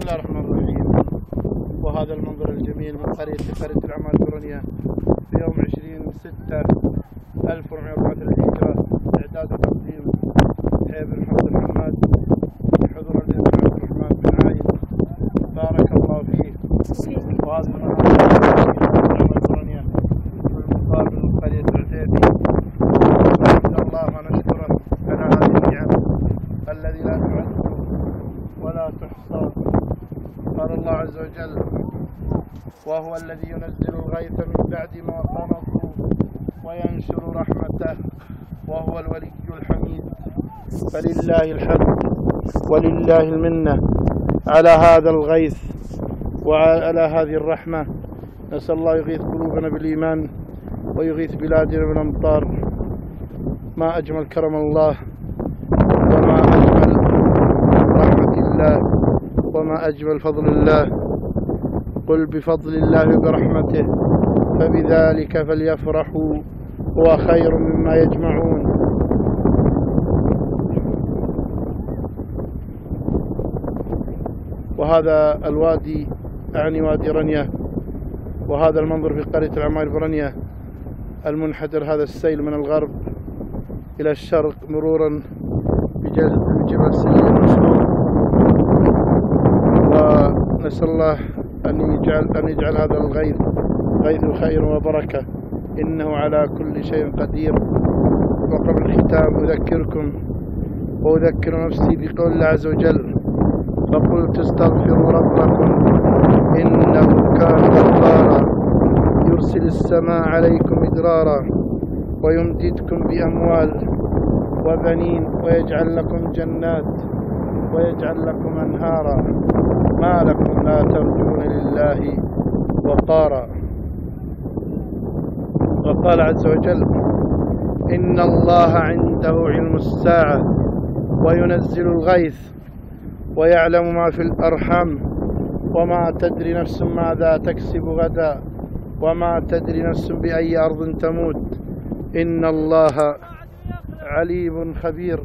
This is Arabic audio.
الله الرحمن الرحيم. وهذا المنظر الجميل من قرية الحماد برنيه في يوم 20/6/1434 هجرة، إعداد وتقديم دحيم بن الحماد بحضور الإمام عبد الرحمن بن عايد، بارك الله فيه. وهذا المنظر برنيه والمطار من قرية دحيم. نحمد الله ونشكره على هذه النعم الذي لا تعد ولا تحصى. قال الله عز وجل: وهو الذي ينزل الغيث من بعد ما قنطوا وينشر رحمته وهو الولي الحميد. فلله الحمد ولله المنة على هذا الغيث وعلى هذه الرحمة. نسأل الله يغيث قلوبنا بالإيمان ويغيث بلادنا بالامطار. ما أجمل كرم الله وما أجمل رحمة الله وما أجمل فضل الله. قل بفضل الله وبرحمته فبذلك فليفرحوا هو خير مما يجمعون. وهذا الوادي أعني وادي رنيه، وهذا المنظر في قرية الحماد برنيه المنحدر، هذا السيل من الغرب إلى الشرق مرورا بجبل سلي المشهور. ونسأل الله أن يجعل هذا الغيث غيث خير وبركة، إنه على كل شيء قدير. وقبل الختام أذكركم وأذكر نفسي بقول الله عز وجل: فقلت استغفروا ربكم إنه كان غفارا يرسل السماء عليكم مدرارا ويمددكم بأموال وبنين ويجعل لكم جنات ويجعل لكم أنهارا ما لكم لا ترجون لله وقارا. وقال عز وجل: إن الله عنده علم الساعة وينزل الغيث ويعلم ما في الأرحام وما تدري نفس ماذا تكسب غدا وما تدري نفس بأي أرض تموت إن الله عليم خبير.